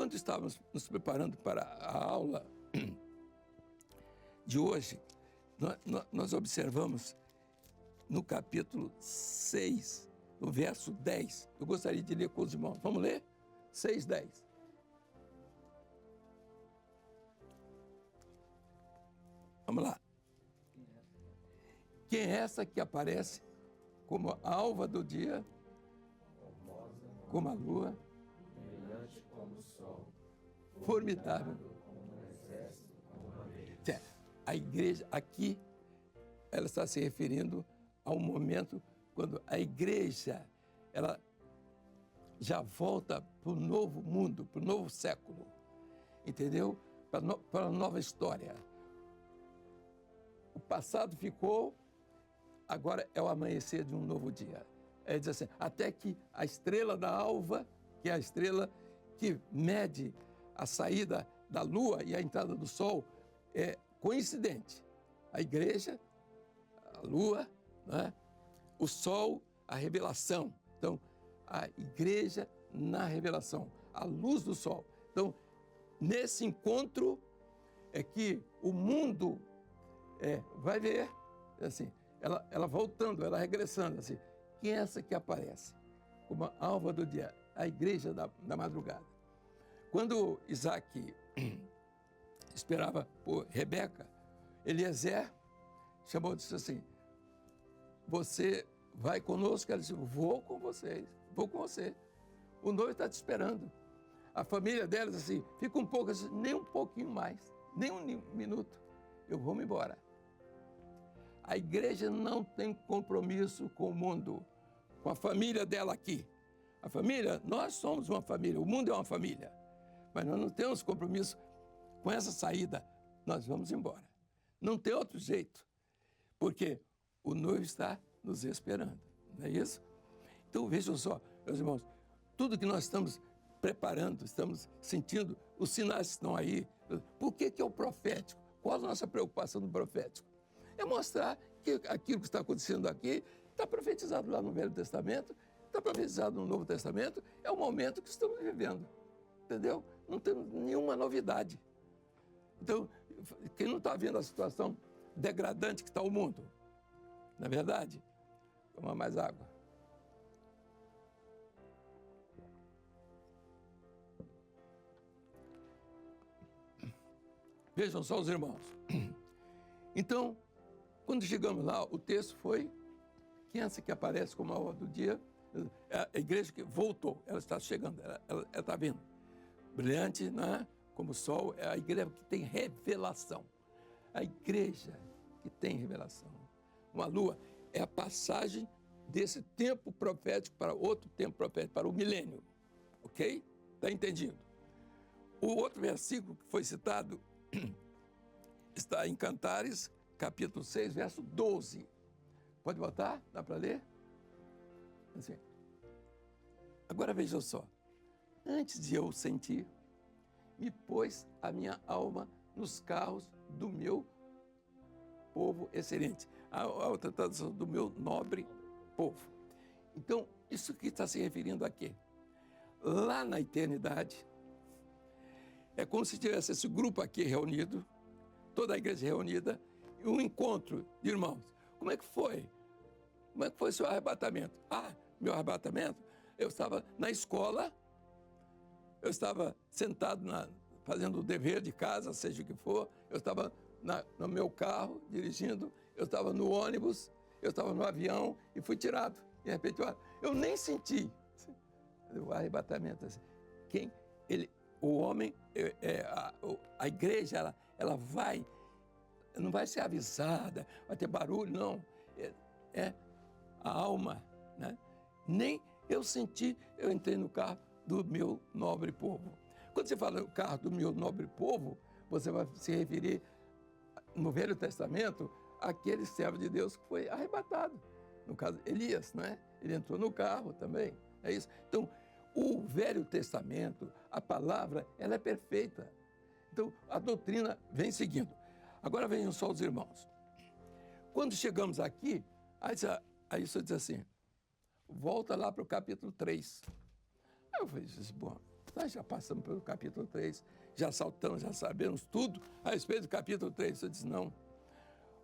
quando estávamos nos preparando para a aula de hoje, nós observamos no capítulo 6, no verso 10. Eu gostaria de ler com os irmãos. Vamos ler? 6, 10. Vamos lá. Quem é essa que aparece como a alva do dia, como a lua, brilhante como o sol, formidável como um exército, como uma vez. A igreja aqui, ela está se referindo ao momento quando a igreja, ela já volta para o novo mundo, para o novo século, entendeu? Para a nova história. O passado ficou, agora é o amanhecer de um novo dia. É dizer assim, até que a estrela da alva, que é a estrela que mede a saída da lua e a entrada do sol, é coincidente. A igreja, a lua, né? O sol, a revelação. Então, a igreja na revelação, a luz do sol. Então, nesse encontro é que o mundo vai ver, assim, ela voltando, ela regressando, assim, quem é essa que aparece? Como a alva do dia, a igreja da madrugada. Quando Isaac esperava por Rebeca, Eliezer chamou e disse assim, você vai conosco? Ela disse, vou com vocês, vou com você. O noivo está te esperando. A família delas, assim, fica um pouco, assim, nem um pouquinho mais, nem um minuto, eu vou me embora. A igreja não tem compromisso com o mundo, com a família dela aqui. A família, nós somos uma família, o mundo é uma família, mas nós não temos compromisso com essa saída, nós vamos embora. Não tem outro jeito, porque o noivo está nos esperando, não é isso? Então vejam só, meus irmãos, tudo que nós estamos preparando, estamos sentindo, os sinais estão aí. Por que é o profético? Qual a nossa preocupação do profético? É mostrar que aquilo que está acontecendo aqui está profetizado lá no Velho Testamento, está profetizado no Novo Testamento, é o momento que estamos vivendo, entendeu? Não tem nenhuma novidade. Então, quem não está vendo a situação degradante que está o mundo? Na verdade, toma mais água. Vejam só os irmãos. Então, quando chegamos lá, o texto foi, quem é essa que aparece como a hora do dia? A igreja que voltou, ela está chegando, ela está vindo. Brilhante, né? Como o sol, é a igreja que tem revelação. A igreja que tem revelação. Uma lua é a passagem desse tempo profético para outro tempo profético, para o milênio. Ok? Está entendido? O outro versículo que foi citado está em Cantares, capítulo 6, verso 12. Pode botar? Dá para ler? Assim. Agora vejam só. Antes de eu sentir, me pôs a minha alma nos carros do meu povo excelente. A outra tradução, do meu nobre povo. Então, isso que está se referindo a quê? Lá na eternidade, é como se tivesse esse grupo aqui reunido, toda a igreja reunida, e um encontro de irmãos. Como é que foi? Como é que foi o seu arrebatamento? Meu arrebatamento? Eu estava na escola, eu estava sentado fazendo o dever de casa, seja o que for, eu estava no meu carro, dirigindo, eu estava no ônibus, eu estava no avião e fui tirado. De repente, eu nem senti o arrebatamento. Assim. O homem, a igreja, ela não vai ser avisada, vai ter barulho, não. É a alma, né? Nem eu senti, eu entrei no carro do meu nobre povo. Quando você fala no carro do meu nobre povo, você vai se referir, no Velho Testamento, àquele servo de Deus que foi arrebatado. No caso, Elias, né? Ele entrou no carro também, é isso. Então, o Velho Testamento, a palavra, ela é perfeita. Então, a doutrina vem seguindo. Agora vejam só os irmãos. Quando chegamos aqui, aí o senhor diz assim, volta lá para o capítulo 3. Aí eu falei, bom, Nós já passamos pelo capítulo 3, já saltamos, já sabemos tudo a respeito do capítulo 3. Eu disse, não.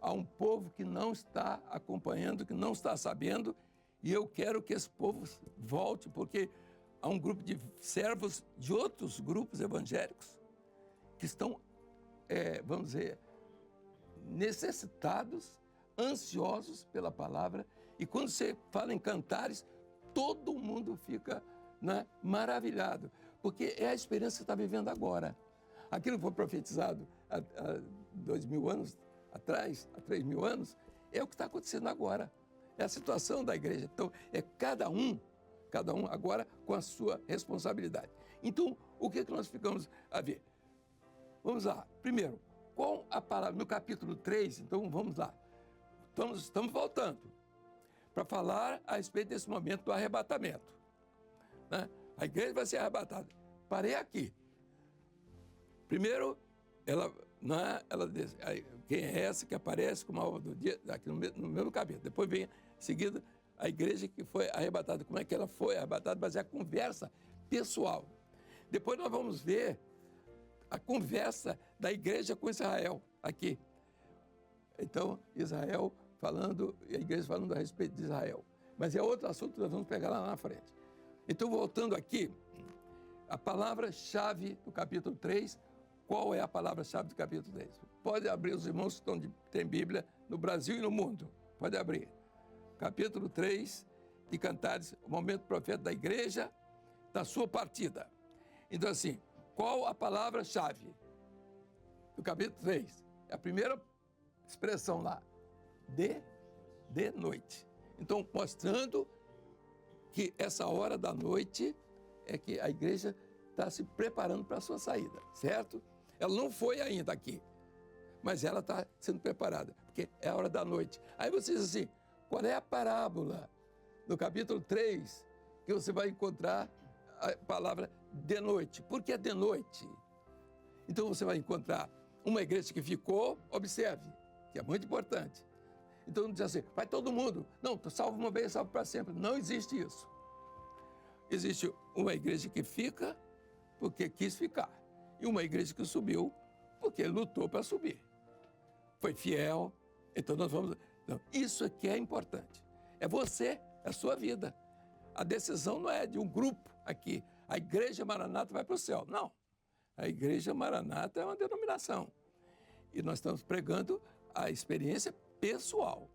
Há um povo que não está acompanhando, que não está sabendo, e eu quero que esse povo volte, porque há um grupo de servos de outros grupos evangélicos que estão, vamos dizer, necessitados, ansiosos pela palavra. E quando você fala em cantares, todo mundo fica, né, maravilhado, porque é a experiência que você está vivendo agora. Aquilo que foi profetizado há 2.000 anos atrás, há 3.000 anos, é o que está acontecendo agora. É a situação da igreja. Então, é cada um agora com a sua responsabilidade. Então, o que nós ficamos a ver? Vamos lá. Primeiro, qual a palavra? No capítulo 3, então vamos lá. Estamos voltando para falar a respeito desse momento do arrebatamento, né? A igreja vai ser arrebatada. Parei aqui. Primeiro, ela diz, quem é essa que aparece como a alva do dia, aqui no mesmo capítulo. Depois vem, em seguida, a igreja que foi arrebatada. Como é que ela foi arrebatada? Mas é a conversa pessoal. Depois nós vamos ver a conversa da igreja com Israel, aqui. Então, Israel falando, e a igreja falando a respeito de Israel. Mas é outro assunto que nós vamos pegar lá na frente. Então, voltando aqui, a palavra-chave do capítulo 3, qual é a palavra-chave do capítulo 3? Pode abrir, os irmãos que têm Bíblia no Brasil e no mundo. Pode abrir. Capítulo 3 de Cantares, o momento profético da igreja, da sua partida. Então, assim, qual a palavra-chave do capítulo 3? É a primeira expressão lá, de noite. Então, mostrando que essa hora da noite é que a igreja está se preparando para a sua saída, certo? Ela não foi ainda aqui, mas ela está sendo preparada, porque é a hora da noite. Aí você diz assim, qual é a parábola no capítulo 3 que você vai encontrar a palavra de noite? Por que de noite? Então você vai encontrar uma igreja que ficou, observe, que é muito importante. Então não diz assim, vai todo mundo. Não, salvo uma vez, salvo para sempre. Não existe isso. Existe uma igreja que fica porque quis ficar. E uma igreja que subiu porque lutou para subir. Foi fiel. Então nós vamos... Não, isso aqui é importante. É você, é a sua vida. A decisão não é de um grupo aqui. A igreja Maranata vai para o céu. Não. A igreja Maranata é uma denominação. E nós estamos pregando a experiência pessoal.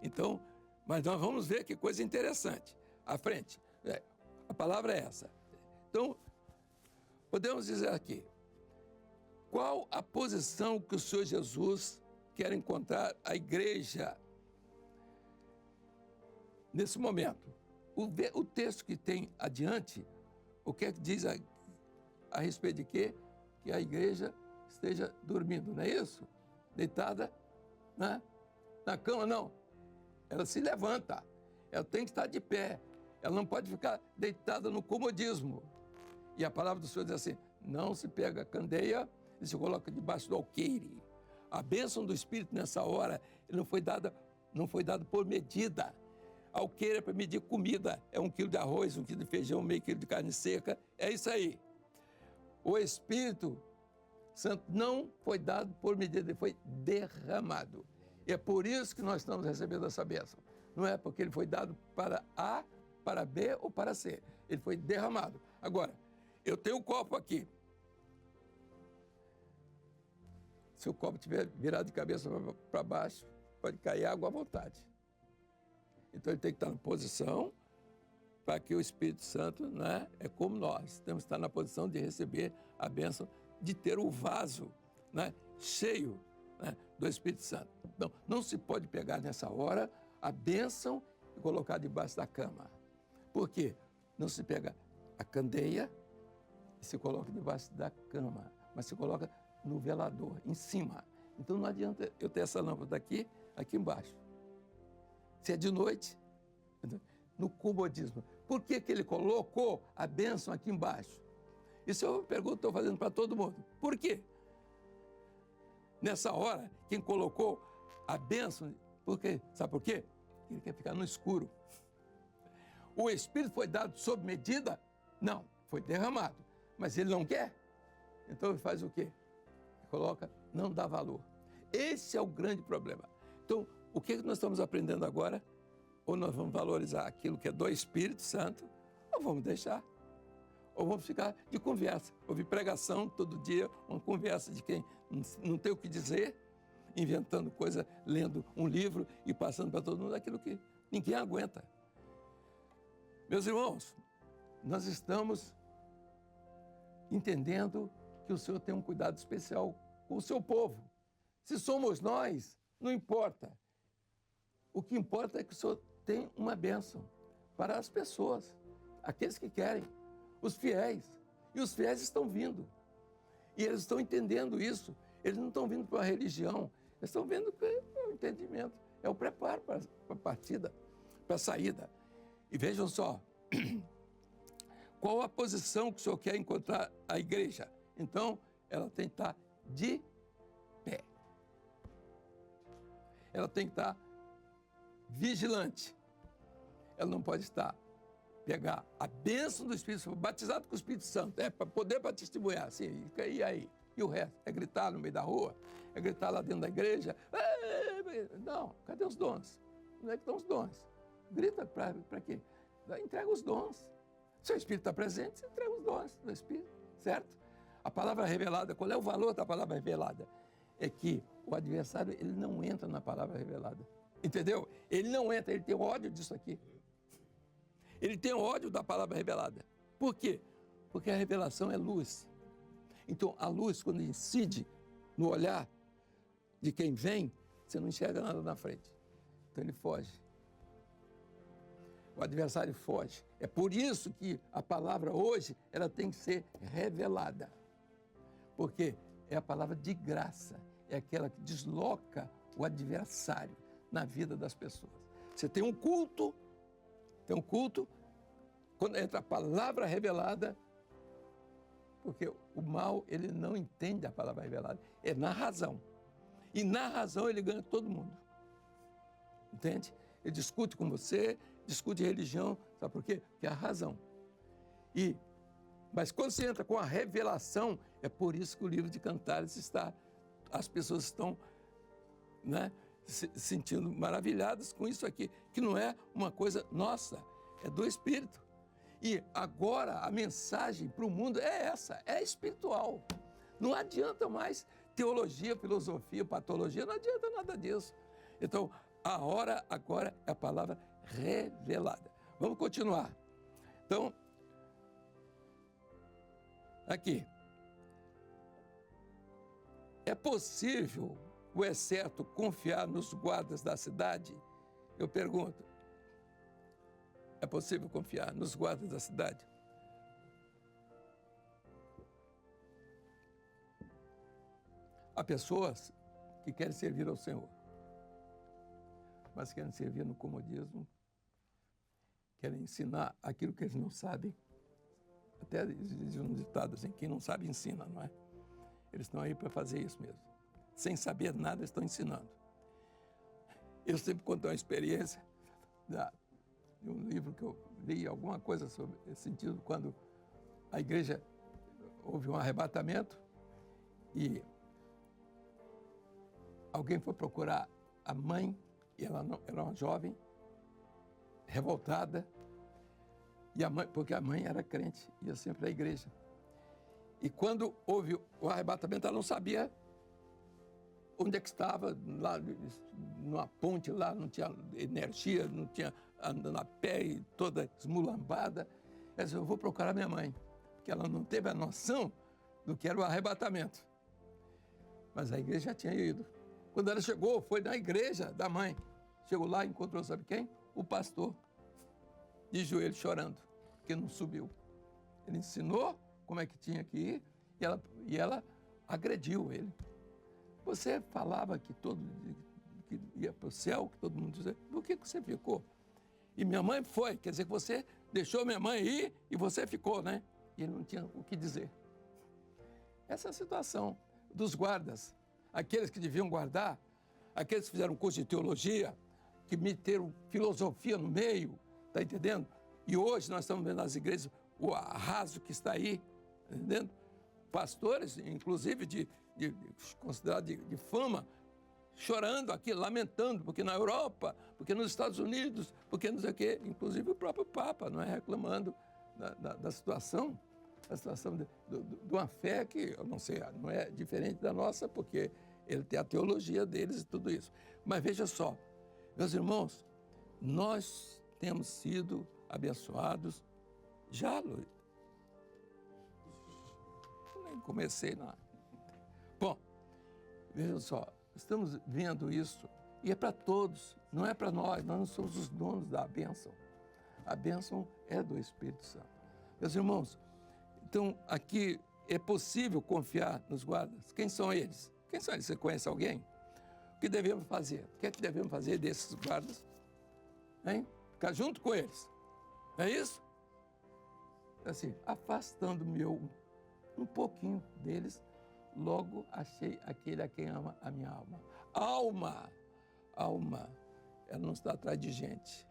Então, mas nós vamos ver que coisa interessante. À frente. A palavra é essa. Então, podemos dizer aqui, qual a posição que o Senhor Jesus quer encontrar a igreja nesse momento? O texto que tem adiante, o que é que diz a respeito de quê? Que a igreja esteja dormindo, não é isso? Deitada, né? Na cama, não. Ela se levanta, ela tem que estar de pé, ela não pode ficar deitada no comodismo. E a palavra do Senhor diz assim, não se pega a candeia e se coloca debaixo do alqueire. A bênção do Espírito nessa hora não foi dada por medida. Alqueire é para medir comida, é 1 quilo de arroz, 1 quilo de feijão, meio quilo de carne seca, é isso aí. O Espírito Santo não foi dado por medida, ele foi derramado. E é por isso que nós estamos recebendo essa bênção. Não é porque ele foi dado para A, para B ou para C. Ele foi derramado. Agora, eu tenho um copo aqui. Se o copo estiver virado de cabeça para baixo, pode cair água à vontade. Então ele tem que estar na posição para que o Espírito Santo, né, é como nós, temos que estar na posição de receber a bênção, de ter o vaso, né, cheio, né, do Espírito Santo. Então, não se pode pegar nessa hora a bênção e colocar debaixo da cama. Por quê? Não se pega a candeia e se coloca debaixo da cama, mas se coloca no velador, em cima. Então não adianta eu ter essa lâmpada aqui embaixo. Se é de noite, no comodismo. Por que ele colocou a bênção aqui embaixo? Isso é uma pergunta que estou fazendo para todo mundo. Por quê? Nessa hora, quem colocou a bênção, por quê? Sabe por quê? Ele quer ficar no escuro. O Espírito foi dado sob medida? Não, foi derramado. mas ele não quer, então ele faz o quê? Coloca, não dá valor. Esse é o grande problema. Então, o que nós estamos aprendendo agora? Ou nós vamos valorizar aquilo que é do Espírito Santo, ou vamos deixar. Ou vamos ficar de conversa. Ouvir pregação todo dia, uma conversa de quem não tem o que dizer, inventando coisa, lendo um livro e passando para todo mundo aquilo que ninguém aguenta. Meus irmãos, nós estamos entendendo que o Senhor tem um cuidado especial com o seu povo. Se somos nós, não importa. O que importa é que o Senhor tem uma bênção para as pessoas, aqueles que querem, os fiéis. E os fiéis estão vindo. E eles estão entendendo isso. Eles não estão vindo para a religião, eles estão vendo que é o entendimento, é o preparo para a partida, para a saída. E vejam só, qual a posição que o Senhor quer encontrar a igreja? Então, ela tem que estar de pé. Ela tem que estar vigilante. Ela não pode pegar a bênção do Espírito Santo, batizado com o Espírito Santo, para poder para testemunhar, assim, e aí? E o resto? É gritar no meio da rua? É gritar lá dentro da igreja? Não, cadê os dons? Onde é que estão os dons? Grita para quê? Entrega os dons. Se o Espírito está presente, você entrega os dons do Espírito, certo? A palavra revelada, qual é o valor da palavra revelada? É que o adversário, ele não entra na palavra revelada. Entendeu? Ele não entra, ele tem ódio disso aqui. Ele tem ódio da palavra revelada. Por quê? Porque a revelação é luz. Então, a luz, quando incide no olhar de quem vem, você não enxerga nada na frente. Então, ele foge. O adversário foge. É por isso que a palavra hoje, ela tem que ser revelada. Porque é a palavra de graça. É aquela que desloca o adversário na vida das pessoas. Você tem um culto, quando entra a palavra revelada, porque o mal, ele não entende a palavra revelada, é na razão. E na razão ele ganha todo mundo. Entende? Ele discute com você, discute religião, sabe por quê? Porque é a razão. Mas quando você entra com a revelação, é por isso que o livro de Cantares as pessoas estão, né, se sentindo maravilhadas com isso aqui, que não é uma coisa nossa, é do Espírito. E agora a mensagem para o mundo é essa, é espiritual. Não adianta mais teologia, filosofia, patologia, não adianta nada disso. Então, a hora agora é a palavra revelada. Vamos continuar. Então, aqui. É possível o exército confiar nos guardas da cidade? Eu pergunto. É possível confiar nos guardas da cidade? Há pessoas que querem servir ao Senhor, mas querem servir no comodismo, querem ensinar aquilo que eles não sabem. Até existe um ditado assim, quem não sabe ensina, não é? Eles estão aí para fazer isso mesmo. Sem saber nada, estão ensinando. Eu sempre conto uma experiência de um livro que eu li, alguma coisa sobre esse sentido, quando a igreja houve um arrebatamento e alguém foi procurar a mãe, e ela era uma jovem, revoltada, e porque a mãe era crente, ia sempre à igreja. E quando houve o arrebatamento, ela não sabia onde é que estava, lá numa ponte, lá não tinha energia, não tinha andando a pé e toda esmulambada. Ela disse, eu vou procurar minha mãe, porque ela não teve a noção do que era o arrebatamento. Mas a igreja já tinha ido. Quando ela chegou, foi na igreja da mãe. Chegou lá e encontrou, sabe quem? O pastor, de joelho chorando, porque não subiu. Ele ensinou como é que tinha que ir e ela agrediu ele. Você falava que ia para o céu, que todo mundo dizia, por que você ficou? E minha mãe foi, quer dizer que você deixou minha mãe ir e você ficou, né? E ele não tinha o que dizer. Essa é a situação dos guardas, aqueles que deviam guardar, aqueles que fizeram curso de teologia, que meteram filosofia no meio, está entendendo? E hoje nós estamos vendo nas igrejas o arraso que está aí, entendendo? Pastores, inclusive considerados de fama, chorando aqui, lamentando, porque na Europa, porque nos Estados Unidos, porque não sei o quê. Inclusive o próprio Papa, não é, reclamando da situação, de uma fé que, eu não sei, não é diferente da nossa, porque ele tem a teologia deles e tudo isso. Mas veja só, meus irmãos, nós temos sido abençoados já, Luiz. Eu nem comecei nada. Bom, veja só, estamos vendo isso, e é para todos, não é para nós não somos os donos da bênção. A bênção é do Espírito Santo. Meus irmãos, então aqui é possível confiar nos guardas. Quem são eles? Quem são eles? Você conhece alguém? O que devemos fazer? O que é que devemos fazer desses guardas? Hein? Ficar junto com eles. É isso? Assim, afastando-me um pouquinho deles, logo achei aquele a quem ama a minha alma. Alma, ela não está atrás de gente.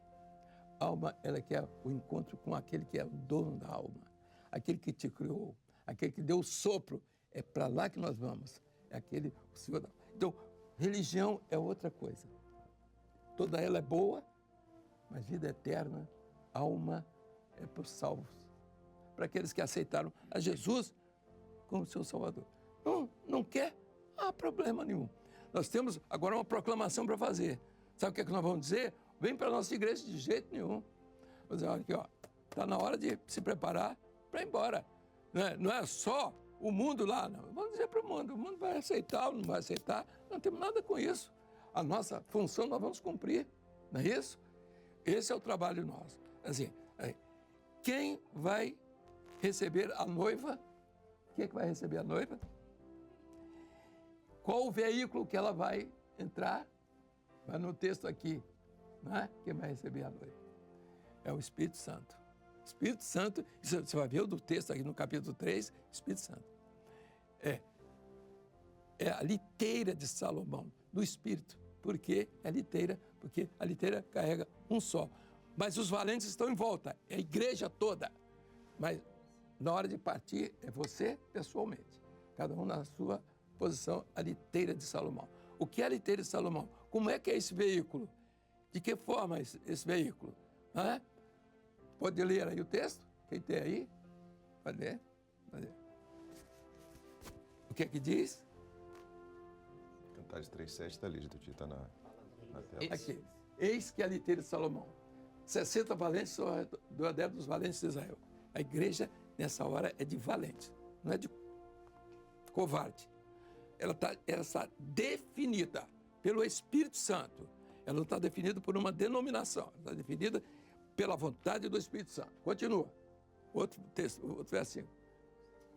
Alma, ela quer o encontro com aquele que é o dono da alma, aquele que te criou, aquele que deu o sopro. É para lá que nós vamos. É aquele, o Senhor. Então, religião é outra coisa. Toda ela é boa, mas vida eterna, alma, é para os salvos. Para aqueles que aceitaram a Jesus como seu Salvador. Não quer? Não há problema nenhum. Nós temos agora uma proclamação para fazer. Sabe o que é que nós vamos dizer? Vem para a nossa igreja de jeito nenhum. Vamos dizer, olha aqui, ó, está na hora de se preparar para ir embora. Não é só o mundo lá, não. Vamos dizer para o mundo vai aceitar ou não vai aceitar. Não temos nada com isso. A nossa função nós vamos cumprir, não é isso? Esse é o trabalho nosso. Assim, quem vai receber a noiva? Quem é que vai receber a noiva? Qual o veículo que ela vai entrar? Vai no texto aqui, não é? Quem vai receber a noiva? É o Espírito Santo. Espírito Santo, você vai ver o do texto aqui no capítulo 3, Espírito Santo. É a liteira de Salomão, do Espírito. Por que é liteira? Porque a liteira carrega um só. Mas os valentes estão em volta, é a igreja toda. Mas na hora de partir, é você pessoalmente. Cada um na sua posição, a liteira de Salomão. O que é a liteira de Salomão? Como é que é esse veículo? De que forma é esse veículo? Pode ler aí o texto? Quem tem aí? Pode ler? Pode ler. O que é que diz? Cantares 3,7 está ali, está na tela. Aqui. Eis que é a liteira de Salomão. 60 valentes são do adepto dos valentes de Israel. A igreja, nessa hora, é de valente, não é de covarde. Ela está definida pelo Espírito Santo. Ela não está definida por uma denominação. Ela está definida pela vontade do Espírito Santo. Continua. Outro texto, outro versinho.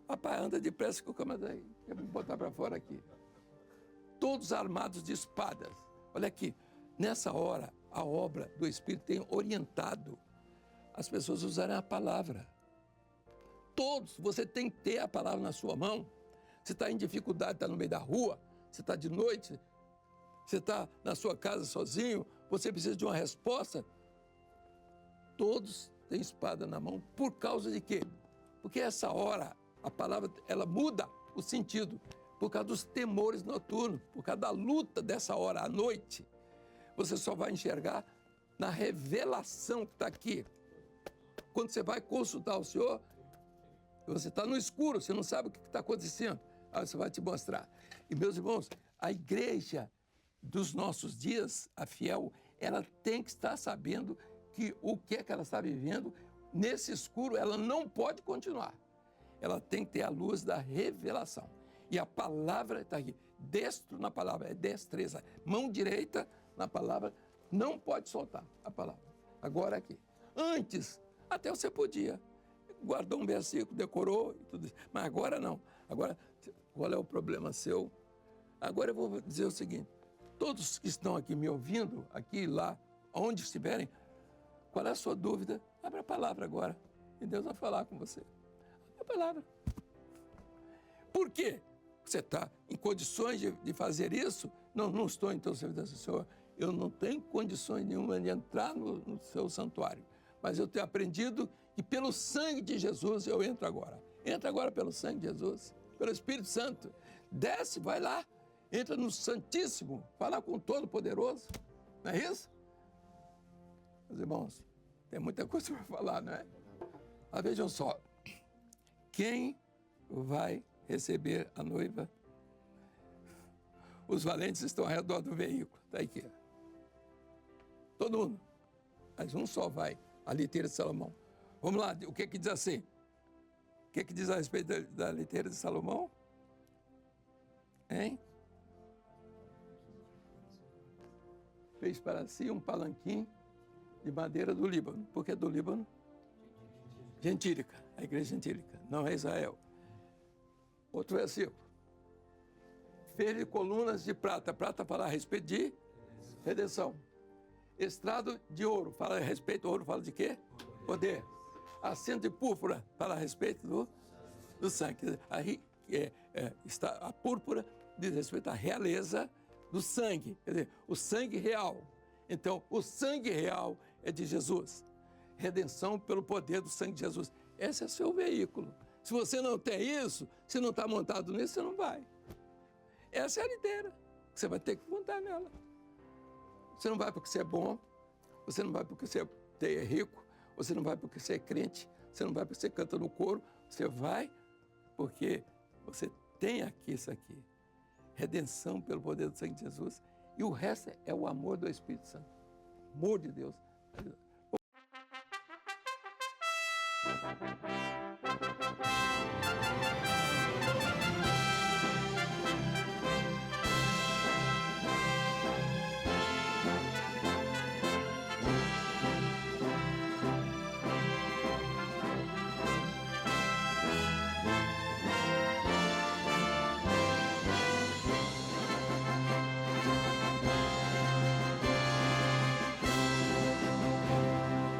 Rapaz, anda depressa com o camarada aí. Quer me botar para fora aqui. Todos armados de espadas. Olha aqui. Nessa hora, a obra do Espírito tem orientado as pessoas a usarem a palavra. Todos, você tem que ter a palavra na sua mão. Você está em dificuldade, está no meio da rua, você está de noite, você está na sua casa sozinho, você precisa de uma resposta. Todos têm espada na mão. Por causa de quê? Porque essa hora, a palavra, ela muda o sentido. Por causa dos temores noturnos, por causa da luta dessa hora à noite. Você só vai enxergar na revelação que está aqui. Quando você vai consultar o Senhor, você está no escuro, você não sabe o que está acontecendo. Aí você vai te mostrar. E, meus irmãos, a igreja dos nossos dias, a fiel, ela tem que estar sabendo que o que é que ela está vivendo, nesse escuro, ela não pode continuar. Ela tem que ter a luz da revelação. E a palavra está aqui. Destro na palavra, é destreza. Mão direita na palavra, não pode soltar a palavra. Agora aqui. Antes, até você podia. Guardou um versículo, decorou e tudo isso. Mas agora não. Agora, qual é o problema seu? Agora eu vou dizer o seguinte. Todos que estão aqui me ouvindo, aqui, lá, onde estiverem, qual é a sua dúvida? Abra a palavra agora. E Deus vai falar com você. Abra a palavra. Por quê? Você está em condições de fazer isso? Não estou, então, você diz assim, Senhor, eu não tenho condições nenhuma de entrar no seu santuário. Mas eu tenho aprendido que pelo sangue de Jesus eu entro agora. Entra agora pelo sangue de Jesus, pelo Espírito Santo. Desce, vai lá, entra no Santíssimo, fala com o Todo-Poderoso. Não é isso? Meus irmãos, tem muita coisa para falar, não é? Mas vejam só, quem vai receber a noiva? Os valentes estão ao redor do veículo, está aqui. Todo mundo, mas um só vai, a liteira de Salomão. Vamos lá, o que diz assim? O que diz a respeito da liteira de Salomão? Hein? Fez para si um palanquim de madeira do Líbano. Por que do Líbano? Gentílica, a igreja gentílica, não é Israel. Outro versículo. Fez de colunas de prata. Prata fala a respeito de redenção. Estrado de ouro. Fala a respeito, ouro fala de quê? Poder. Assento de púrpura. Fala a respeito do sangue. Aí está a púrpura diz respeito à realeza do sangue. Quer dizer, o sangue real. Então, o sangue real é de Jesus. Redenção pelo poder do sangue de Jesus. Esse é seu veículo. Se você não tem isso, se não está montado nisso, você não vai. Essa é a liteira. Você vai ter que montar nela. Você não vai porque você é bom, você não vai porque você é rico, você não vai porque você é crente, você não vai porque você canta no coro, você vai porque você tem aqui isso aqui. Redenção pelo poder do sangue de Jesus. E o resto é o amor do Espírito Santo. Amor de Deus.